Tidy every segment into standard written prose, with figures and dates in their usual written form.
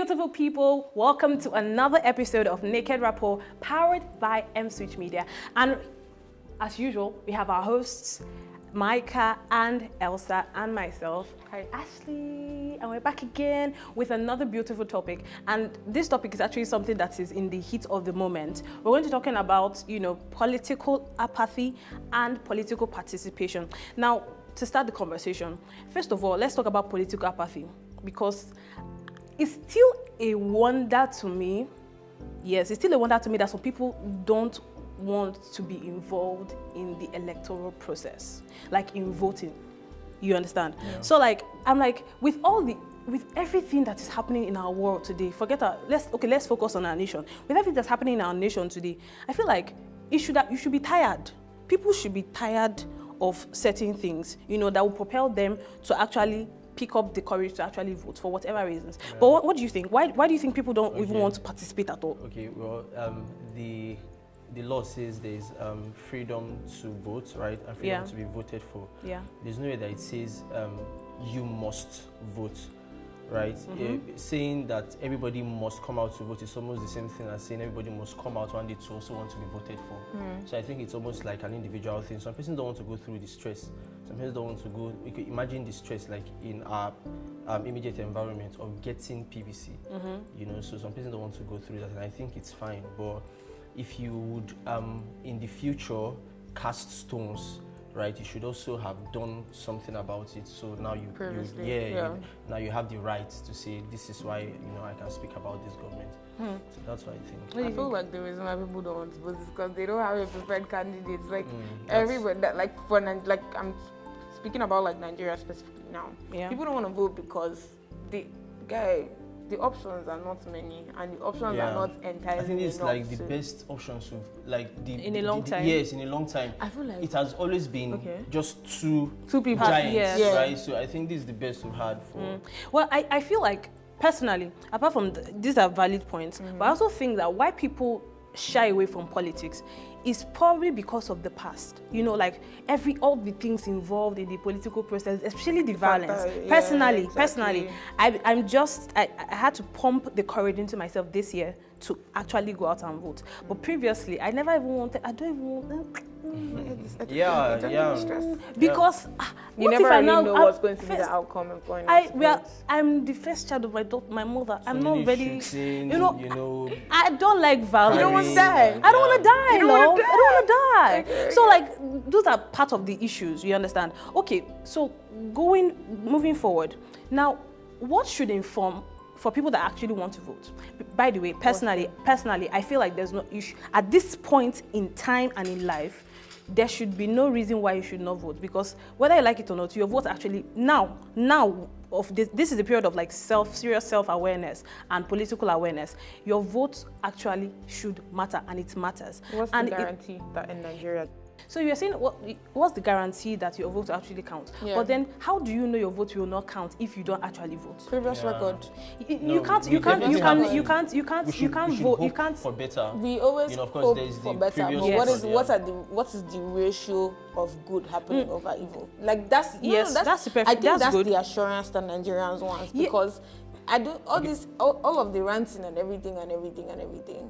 beautiful people, welcome to another episode of Naked Rapport, powered by mSwitch Media. And as usual, we have our hosts, Micah and Elsa and myself, hi Ashley, and we're back again with another beautiful topic. And this topic is actually something that is in the heat of the moment. We're going to be talking about, political apathy and political participation. Now, to start the conversation, first of all, let's talk about political apathy, because it's still a wonder to me. Yes, it's still a wonder to me that some people don't want to be involved in the electoral process, like in voting. You understand? Yeah. So I'm like, with everything that is happening in our world today, let's focus on our nation. With everything that's happening in our nation today, I feel like you should be tired. People should be tired of certain things, that will propel them to actually pick up the courage to actually vote for whatever reasons. Yeah. But what do you think? Why do you think people don't even want to participate at all? Okay, well, the law says there's freedom to vote, right? And freedom to be voted for. Yeah. There's no way that it says you must vote, right? Mm-hmm. Saying that everybody must come out to vote is almost the same thing as saying everybody must come out one day to also want to be voted for. Mm. So I think it's almost like an individual thing. Some persons don't want to go through the stress. Some persons don't want to go. We could imagine the stress like in our immediate environment of getting PVC. Mm-hmm. So some persons don't want to go through that, and I think it's fine. But if you would, in the future, cast stones, right? You should also have done something about it. So now now you have the right to say this is why I can speak about this government. So that's what I think. I feel like the reason why people don't want to vote is because they don't have a preferred candidate. Like everybody, I'm speaking about like Nigeria specifically now. Yeah. People don't want to vote because the options are not many, and the options are not entirely. I think it's like the best options in a long time. Yes, in a long time. I feel like it has always been just two people, giants, right? So I think this is the best we've had for. Well, I feel like personally, apart from these are valid points, but I also think that why people shy away from politics is probably because of the past. All the things involved in the political process, especially the violence. Personally, I had to pump the courage into myself this year to actually go out and vote. But previously, I never even wanted. I don't even want. Because you never really know what's going to be the outcome of going out. I'm the first child of my mother. I'm not ready. I don't like violence. You don't want to die. I don't want to die. I don't want to die. Okay. So those are part of the issues. You understand? Okay. So moving forward. Now, what should inform for people that actually want to vote? By the way, personally, I feel like there's no issue at this point in time and in life. There should be no reason why you should not vote, because whether you like it or not, your vote actually now of this is a period of serious self-awareness and political awareness. Your vote actually should matter, and it matters. What's the guarantee that in Nigeria? So you're saying what's the guarantee that your vote will actually count? Yeah. But then how do you know your vote will not count if you don't actually vote? Previous record. You can't vote. You can't for better. We always hope for better. But what is the ratio of good happening over evil? Like that's the perfect. I think that's the assurance that Nigerians want, because I do all of the ranting and everything,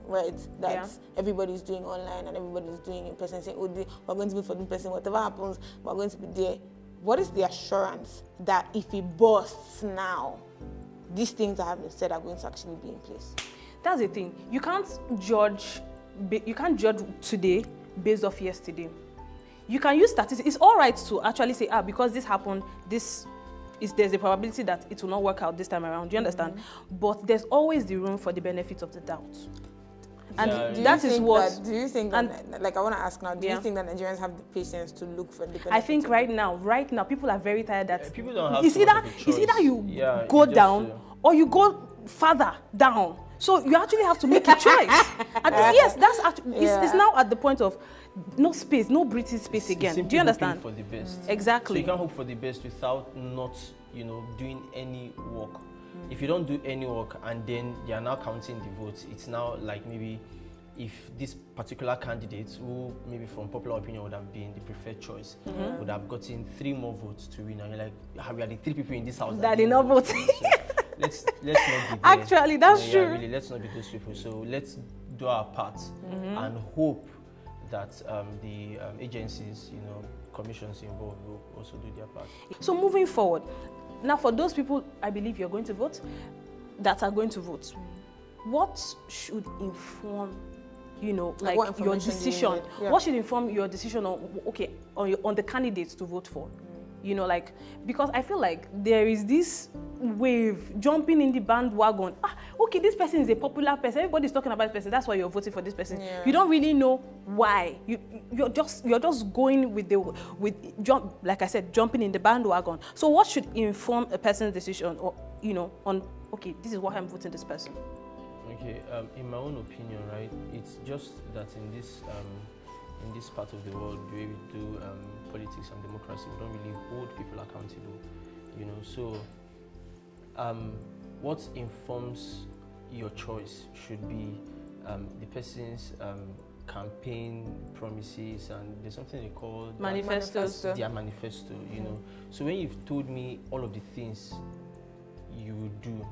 right? That everybody's doing online and everybody's doing in person, saying, we're going to be for the person, whatever happens, we're going to be there. What is the assurance that if it bursts now, these things that have been said are going to actually be in place? That's the thing. You can't judge today based off yesterday. You can use statistics. It's all right to actually say, because this happened, there's a probability that it will not work out this time around. Do you understand? But there's always the room for the benefit of the doubt. And that is what... Do you think that, I want to ask now, do you think that Nigerians have the patience to look for the benefit? I think right now, people are very tired that... people don't have it's either you go down or you go further down. So you actually have to make a choice. Yes, that's actually... It's now at the point of no space, no breathing space again. Do you understand? For the best. Exactly. So you can't hope for the best without not, doing any work. If you don't do any work and then they are now counting the votes, it's now like maybe if this particular candidate, who maybe from popular opinion would have been the preferred choice, would have gotten 3 more votes to win, and you're like, we are the 3 people in this house that did not vote. let's not be there. Actually, that's true. Yeah, really, let's not be those people. So let's do our part and hope that the agencies, commissions involved will also do their part. So moving forward, now for those people, I believe you're going to vote, that are going to vote, what should inform, like your decision? Yeah. What should inform your decision on the candidates to vote for? Because I feel like there is this wave jumping in the bandwagon. Okay, this person is a popular person. Everybody's talking about this person. That's why you're voting for this person. Yeah. You don't really know why. You're just going like I said, jumping in the bandwagon. So what should inform a person's decision, or on okay, this is why I'm voting this person? Okay, in my own opinion, right, it's just that in this part of the world, the way we do politics and democracy, we don't really hold people accountable, So, what informs your choice should be the person's campaign promises, and there's something they call manifestos. Their manifesto, So when you've told me all of the things you would do,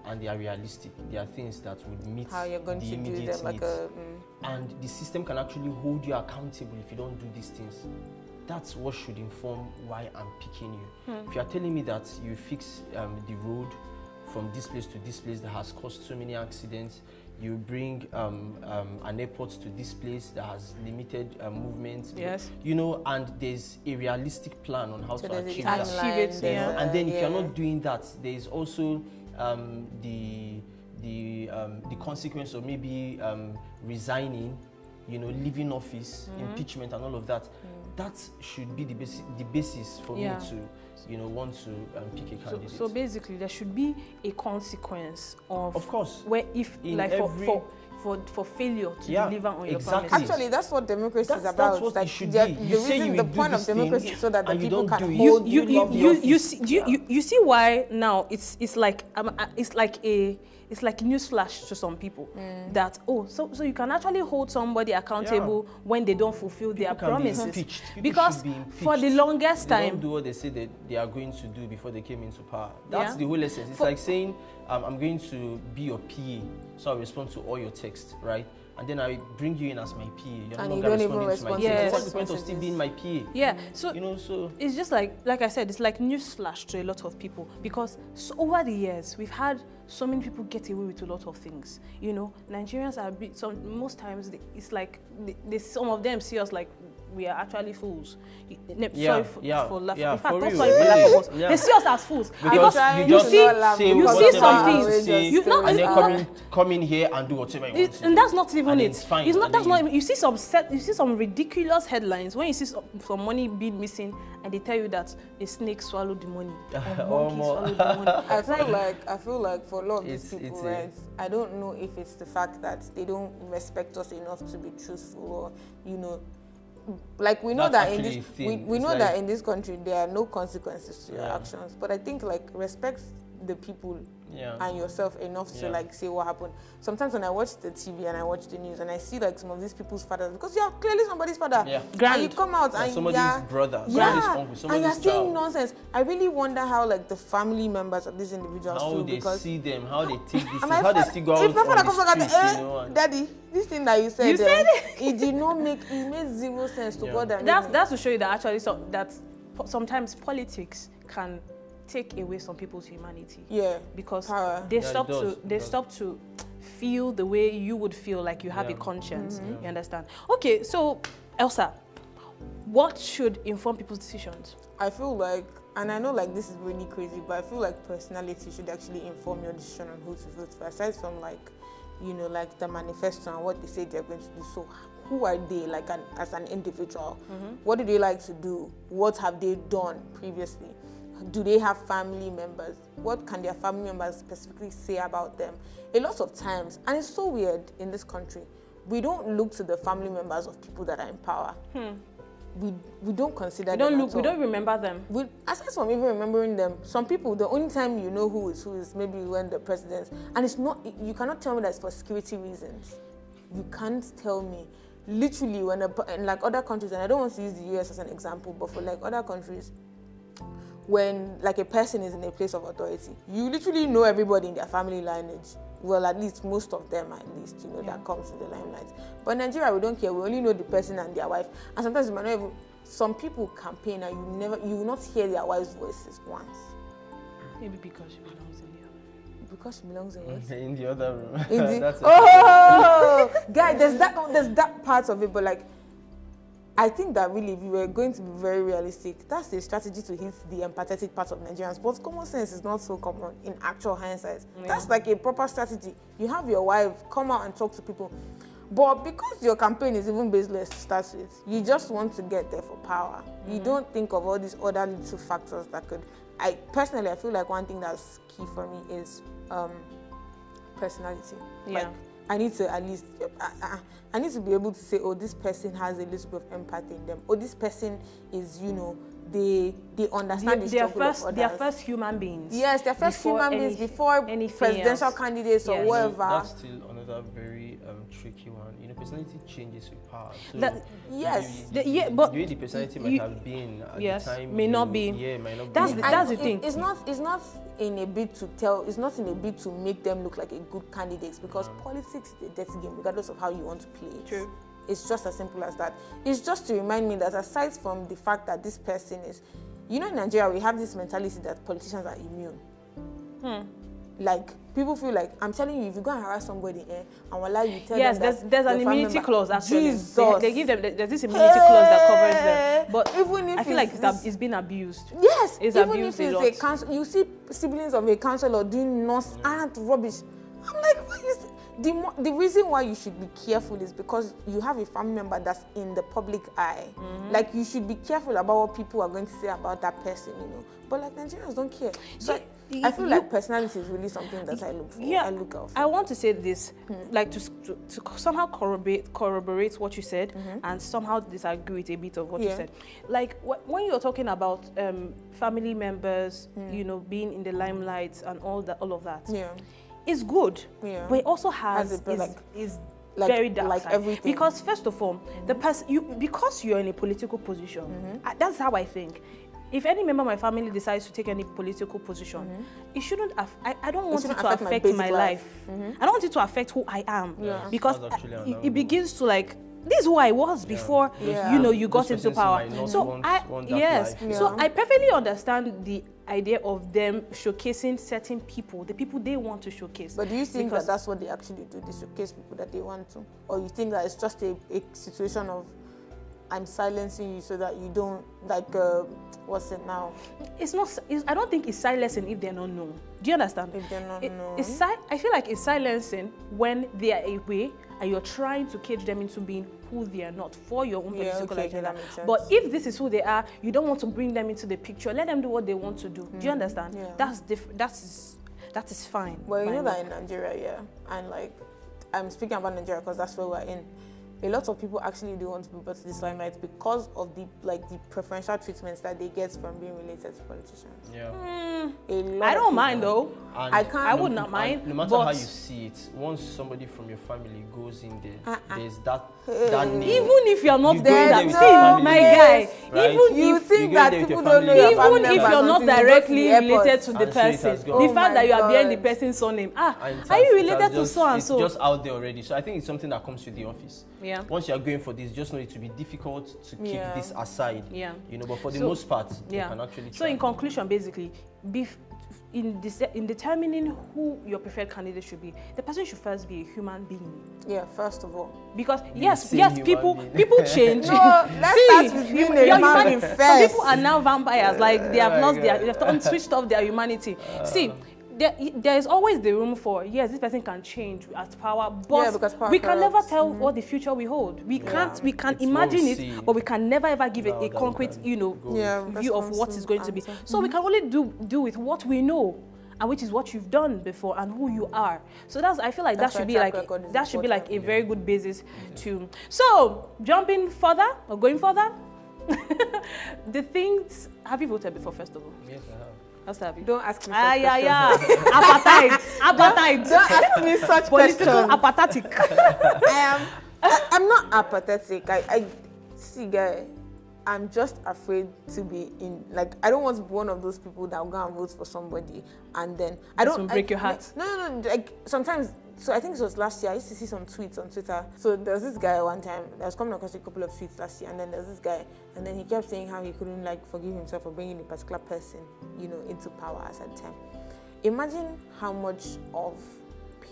and they are realistic, they are things that would meet how you're going the to immediate do them, needs. And the system can actually hold you accountable if you don't do these things. That's what should inform why I'm picking you. If you are telling me that you fix the road from this place to this place that has caused so many accidents, you bring an airport to this place that has limited movement, yes, and there's a realistic plan on how to achieve it. Yeah. And then if you're not doing that, there's also the consequence of maybe resigning, leaving office, impeachment, and all of that. That should be the basis for me to, want to pick a candidate. So basically, there should be a consequence of course, where if for failure to deliver on your promise. Actually, that's what democracy is about. That's what it should be. The point of democracy is so that the people can hold you see why now it's like a newsflash to some people that so you can actually hold somebody accountable when they don't fulfill their promises. Because for the longest time, they don't do what they say that they are going to do before they came into power. That's the whole essence. It's like saying I'm going to be your PA, so I respond to all your texts, right? And then I bring you in as my PA. You're no longer responding to my text. What's the point of still being my PA? Yeah. So it's just like I said, it's like newsflash to a lot of people, because over the years we've had so many people get away with a lot of things. Nigerians are most times it's like some of them see us like we are actually fools. Sorry for laughing. In fact, not sorry for laughing. They see us as fools because you see some things. And then come in here and do whatever you want to. And that's not even it. It's fine. It's not. That's not even. You see some ridiculous headlines when you see some money being missing, and they tell you that a snake swallowed the money. Or monkey swallowed the money. I feel like for a lot of these people, right? I don't know if it's the fact that they don't respect us enough to be truthful, or like we know that in this we know that in this country there are no consequences to your actions, but I think like respect the people and yourself enough to like say what happened. Sometimes when I watch the TV and I watch the news and I see like some of these people's fathers, because you're clearly somebody's father, and you come out and somebody's brother, somebody's uncle, somebody's and you're saying nonsense. I really wonder how like the family members of these individuals feel, because see them, how they take this, how they still go out on the streets, Daddy, this thing that you said, it did not make, it made zero sense to God. That's to show you that actually that sometimes politics can take away some people's humanity. Yeah. Because they stop to feel the way you would feel, like you have a conscience. You understand? Okay, so Elsa, what should inform people's decisions? I feel like, and I know like this is really crazy, but I feel like personality should actually inform your decision on who to vote for, aside from like, like the manifesto and what they say they're going to do. So who are they like as an individual? What do they like to do? What have they done previously? Do they have family members? What can their family members specifically say about them? A lot of times, and it's so weird in this country, we don't look to the family members of people that are in power. We don't consider them. We don't remember them. Aside from even remembering them, some people, the only time you know who is maybe when the president, and it's not, you cannot tell me that it's for security reasons. You can't tell me. Literally, in like other countries, and I don't want to use the US as an example, but for like other countries, when like a person is in a place of authority, you literally know everybody in their family lineage. Well, at least most of them, that comes in the limelight. But in Nigeria, we don't care. We only know the person and their wife. And sometimes you might not even, some people campaign and you will not hear their wife's voices once. Maybe because she belongs in the other room. Because she belongs in what? In the other room. Guy, there's that part of it, but like, I think that really, if you were going to be very realistic, that's the strategy to hit the empathetic part of Nigerians. But common sense is not so common in actual hindsight. Yeah. That's like a proper strategy. You have your wife come out and talk to people. But because your campaign is even baseless to start with, you just want to get there for power. You don't think of all these other little factors that could... I feel like one thing that's key for me is personality. Yeah. Like, I need to at least, I need to be able to say, oh, this person has a little bit of empathy in them. Or this person is, they understand the struggle of others. They are first human beings. Yes, they're first human beings before presidential candidates or whatever. That's still another very tricky one. Personality changes with power. So yes. But the way the personality might have been at the time may not be. Yeah, might not that's be. That's the thing. It's not in a bid to make them look like a good candidate, because politics is a dirty game, regardless of how you want to play it. True. It's just as simple as that. It's just to remind me that aside from the fact that this person is, in Nigeria, we have this mentality that politicians are immune. Like, people feel like, I'm telling you, if you go and harass somebody, and allow you tell them that there's an immunity clause, actually. Jesus. They give them, there's this immunity clause that covers them. But even if I feel like it's been abused. Yes, it's even abused if it's a council, you see siblings of a councillor doing rubbish. I'm like, what is it? The reason why you should be careful is because you have a family member that's in the public eye. Like, you should be careful about what people are going to say about that person, But like, Nigerians don't care. So I feel like personality is really something that I look for. Yeah, I look out for. I want to say this, like to somehow corroborate what you said, and somehow disagree with a bit of what you said. Like, when you're talking about family members, being in the limelight and all of that. Yeah. It's good, but it also has is very dark like side. Everything. Because first of all, because you're in a political position, that's how I think. If any member of my family decides to take any political position, it shouldn't. I don't want it to affect my life. I don't want it to affect who I am, because it begins to like. This is who I was before, you got into power. So I perfectly understand the idea of them showcasing certain people, the people they want to showcase. But do you think that that's what they actually do? They showcase people that they want to, or you think that it's just a situation of I'm silencing you so that you don't what's it now? It's not. I don't think it's silencing if they're not known. Do you understand? If they're not known. I feel like it's silencing when they are away and you're trying to cage them into being who they are not for your own political agenda. But if this is who they are, you don't want to bring them into the picture. Let them do what they want to do. Do you understand? Yeah. That's different. That is fine. Well, you know that in Nigeria, and like I'm speaking about Nigeria because that's where we're in. A lot of people actually do want to be brought to this limelight because of the preferential treatments that they get from being related to politicians. Yeah. I don't mind though. And I would not mind. No matter how you see it, once somebody from your family goes in there, there's that name. Even if you're not there, my guy. Right? Even you think that people don't know your family even if you're not directly related to the person, the fact that you are bearing the person's surname, are you related to so and so? It's just out there already. So I think it's something that comes with the office. Yeah. Once you are going for this, just know it to be difficult to keep this aside. Yeah. But for the most part, you can actually try. So in conclusion, basically, in determining who your preferred candidate should be, the person should first be a human being. Yeah, first of all. Because yes, people change. No, let's start with being a human being first. Some people are now vampires, like they have lost they've switched off their humanity. See, there is always the room for, yes, this person can change at power, but we can never tell what the future will hold. We can imagine it, but we can never ever give it a concrete, view of what is going to be. So we can only do with what we know, and which is what you've done before and who you are. So I feel like that should be like a very good basis to. So going further, the things. Have you voted before, first of all? Yes, I have. Don't ask me such questions. Appetite. Don't ask me such political apathetic. I'm not apathetic. I see, guy. I'm just afraid to be in, like, I don't want to be one of those people that will go and vote for somebody and then I don't break your heart. No, like sometimes. So I think it was last year. I used to see some tweets on Twitter. So there was this guy one time that was coming across a couple of tweets last year, and then there was this guy, and then he kept saying how he couldn't like forgive himself for bringing a particular person, you know, into power at that time. Imagine how much of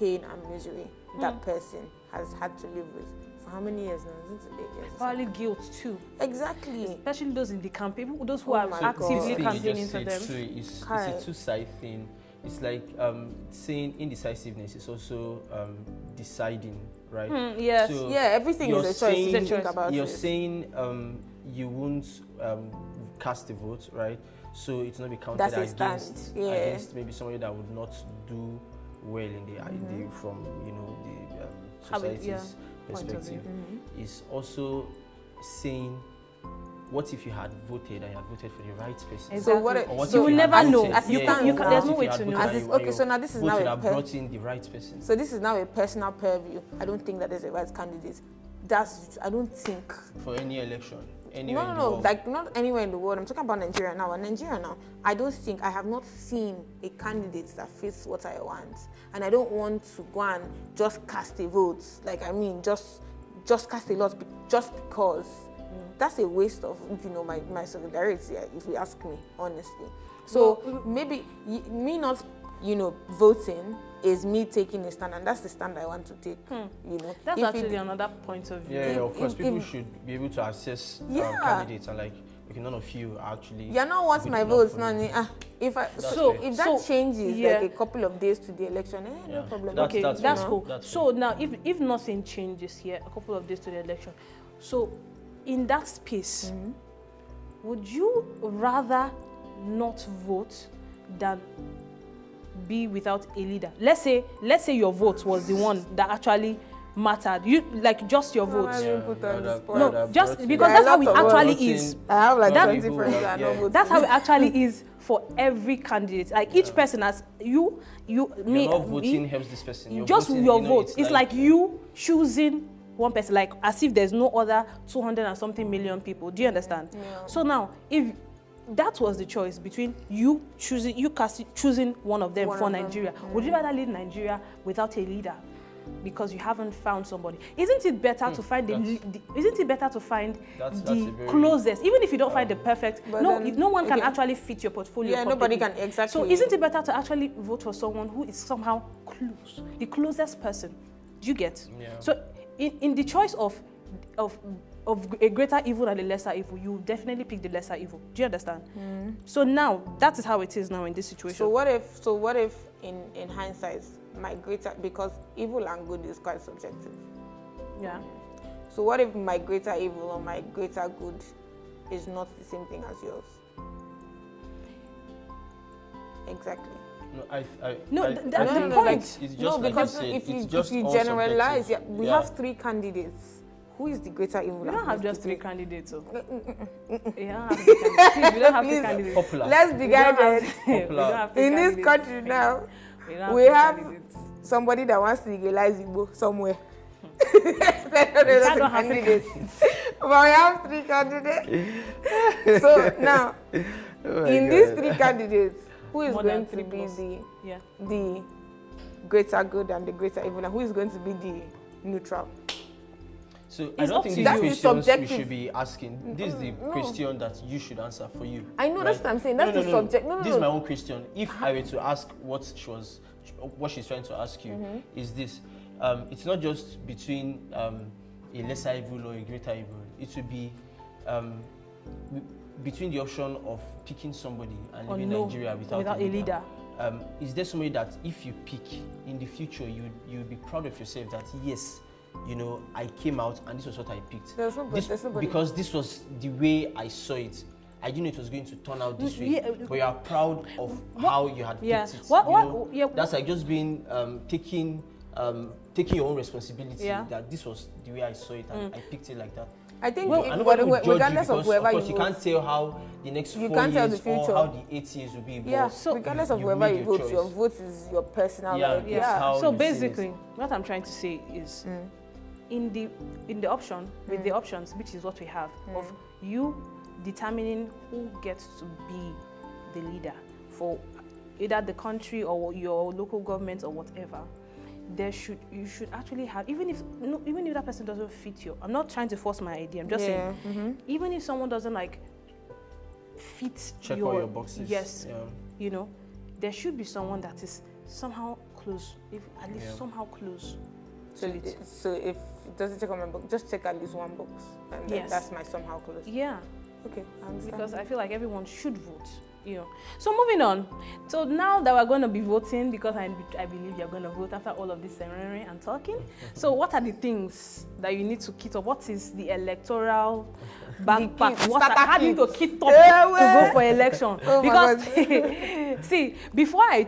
pain and misery that person has had to live with. For how many years now? Is it 8 years? Probably guilt too. Exactly. Especially those in the campaign, those who are actively campaigning for them. It's a two-side thing. It's like saying indecisiveness is also deciding, right? Yes. So yeah, everything is a choice. It's a choice about you're saying you won't cast a vote, right? So it's not be counted against maybe somebody that would not do well in the from the society's perspective. Is also saying, what if you had voted and you had voted for the right person? Exactly. So what you will never know. There's no way to know. Okay, so now this is now brought in the right person. So this is now a personal purview. I don't think that there's a right candidate. I don't think. For any election. No, like not anywhere in the world. I'm talking about Nigeria now. And Nigeria now, I have not seen a candidate that fits what I want. And I don't want to go and just cast a vote. Like, I mean, just cast a lot just because. That's a waste of, my solidarity, if you ask me, honestly. So maybe me not, voting is me taking a stand, and that's the stand I want to take. That's actually another point of view. Yeah, of course, people should be able to assess candidates and like, okay, none of you are actually. You're not worth my votes, Nani. If that changes like a couple of days to the election, no problem. That's cool. So now, if nothing changes here, a couple of days to the election, so. In that space, would you rather not vote than be without a leader? Let's say your vote was the one that actually mattered. You like just your vote. Just because that's how it actually is. I have like 20 friends that are not voting. That's how it actually is for every candidate. Like each person has You're not voting helps this person. Just your vote. It's like you choosing one person, like as if there's no other 200 and something million people. Do you understand? Yeah. So now, if that was the choice between you choosing one of them for Nigeria, would you rather lead Nigeria without a leader because you haven't found somebody? Isn't it better to find the closest, even if you don't find the perfect? No one can actually fit your portfolio. Yeah, nobody can exactly. So isn't it better to actually vote for someone who is somehow close, the closest person? Do you get? Yeah. So. In the choice of a greater evil and a lesser evil, you definitely pick the lesser evil. Do you understand? So now that is how it is now in this situation. So what if in hindsight, my greater, because evil and good is quite subjective. Yeah. So what if my greater evil or my greater good is not the same thing as yours? Exactly. That's the point. Because if you generalize, we have 3 candidates. Who is the greater evil? We don't have just 3 candidates. We don't have 3 candidates. Popular. Let's be guided. In this country now, we have somebody that wants to legalize Igbo somewhere. But we have 3 candidates. So now, in these 3 candidates, who is going to be the greater good and the greater evil, and who is going to be the neutral? So I don't think these questions we should be asking. This is the question that you should answer for you. I know, that's what I'm saying. That's the subject. This is my own question. If I were to ask what she's trying to ask you, is this: it's not just between a lesser evil or a greater evil. It would be between the option of picking somebody and living in Nigeria without a leader. Is there somebody that if you pick in the future, you'd be proud of yourself that yes, I came out and this was what I picked. There's nobody. Because this was the way I saw it. I didn't know it was going to turn out this way, but you are proud of how you had picked it. That's like just being taking your own responsibility. That this was the way I saw it and I picked it like that. I think regardless of whoever you can't tell how the next 4 years or how the 8 years will be. Yeah, so regardless of whoever you vote, your vote is your personal right. So basically, what I'm trying to say is, in the option with the options, which is what we have of you determining who gets to be the leader for either the country or your local government or whatever, you should actually have, even if that person doesn't fit you. I'm not trying to force my idea. I'm just saying, even if someone doesn't like fit check all your boxes. Yes, you know, there should be someone that is somehow close, if at least somehow close. So if it doesn't check on my box, just check at least one box, and then that's my somehow close. Yeah. Okay, I understand. Because I feel like everyone should vote, you know. So moving on. So now that we're going to be voting, because I believe you're going to vote after all of this ceremony and talking. So what are the things that you need to kit up? What is the electoral backpack? How do you need to kit up to go for election? Because see, before I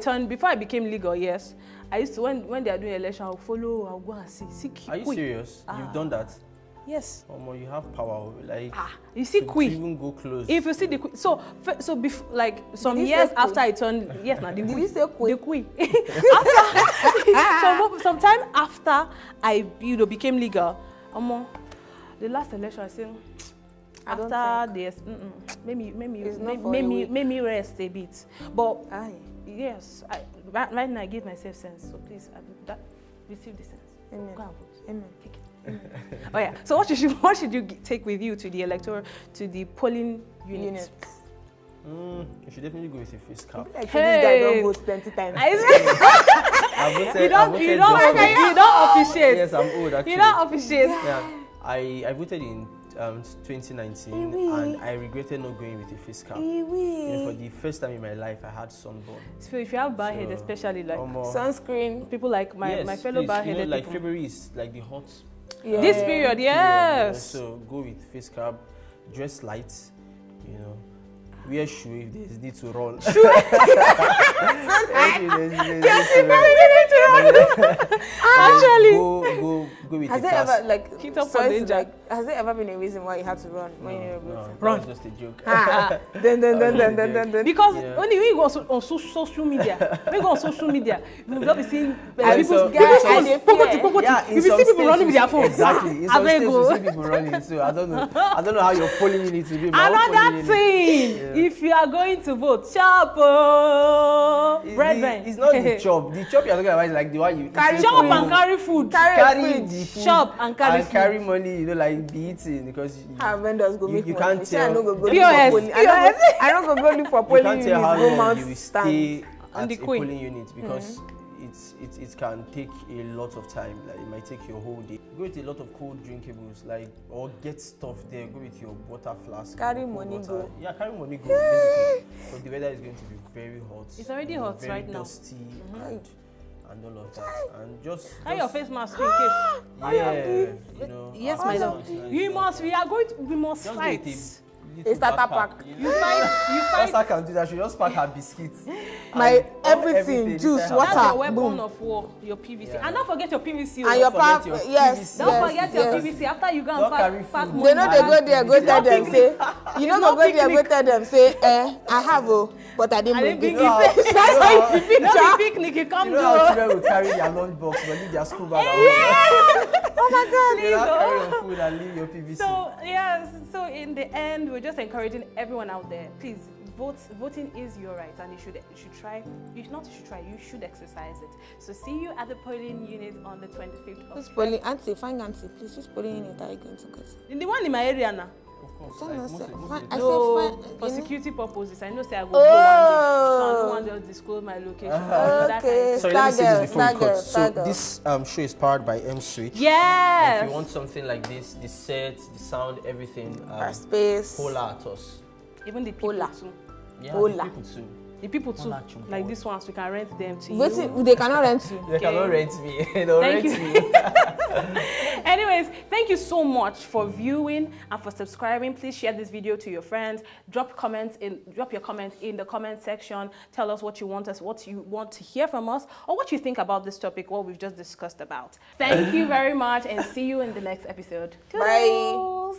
became legal, yes, I used to when they are doing election, I'll go and see. Are you serious? You've done that? Yes. You have power, like you see, to even go close. If you see the queen, so before, like some years after I turned, yes, now the queen. Did you say queen? The queen. Sometime after I became legal, the last election I said after this, maybe rest a bit. But yes, right now I give myself sense. So please, receive the sense. Amen. Go and vote. Amen. Take it. Oh yeah. So what should you take with you to the polling unit? You should definitely go with your face cap. Like this guy don't vote 20 times. You don't officiate. Yes, I'm old actually. You don't officiate. Yeah, I voted in 2019 and I regretted not going with a face cap. For the first time in my life, I had sunburn. So if you have bad head, especially like sunscreen, people like my fellow bad headed like February is like the hot. Yeah. This period, yes. So go with face cap, dress light, wear shoe if there's need to run. Shoe. Actually, go with has the there fast. ever has there ever been a reason why you had to run when you were No, that's just a joke. Then. Because when you go on social media, you will not be seeing people running with their phone. Exactly. In some states, you see people running. So I don't know how your polling unit to be. Another thing, if you are going to vote, chop, brethren. It's not the chop. The chop you're talking about is like the one you carry chop and carry food. Carry the food. Shop and carry food. Carry money, like be eating because vendors go make you money. can't tell. I don't go look for polling. You can't tell how long you will stay at a polling unit because it can take a lot of time. Like it might take your whole day. Go with a lot of cold drinkables, or get stuff there. Go with your water flask. Carry money go. Yeah, carry money go. Basically, but the weather is going to be very hot. It's already hot right now. Very dusty and all of that. And just your face mask in case. Yes, my love. We must fight. A starter pack. You fight. I can do that. She just pack her biscuits. My everything, juice, water. That's your weapon of war, your PVC. And don't forget your PVC. And your pack, yes. Don't forget your PVC. After you go and pack money. They know they go there, go tell them, say, you know, go there, go tell them, say, I have, but I didn't bring it. That's why you picnic, you come to. Children will carry their lunch box, but leave their school bag. Oh my God. They will carry your food and leave your PVC. So in the end, we're just encouraging everyone out there, please voting is your right, and you should try. You should exercise it. So see you at the polling unit on the 25th of Who's polling? Auntie, find Auntie, please. Which polling unit are you going to go to? In the one in my area now. Of course. For security purposes, I know say I go go one day, so I don't want to disclose my location. Okay. So let me say this before we cut. So this show is powered by mswitch. Yes. If you want something like this, the set, the sound, everything. Our space. Polar at us. Even the people too. Yeah, the people too. Like this ones, we can rent them to you. They cannot rent you. They cannot rent me. They'll rent me. Anyways, thank you so much for viewing and for subscribing. Please share this video to your friends. Drop your comments in the comment section. Tell us what you want to hear from us, or what you think about this topic, what we've just discussed about. Thank you very much, and see you in the next episode. Bye.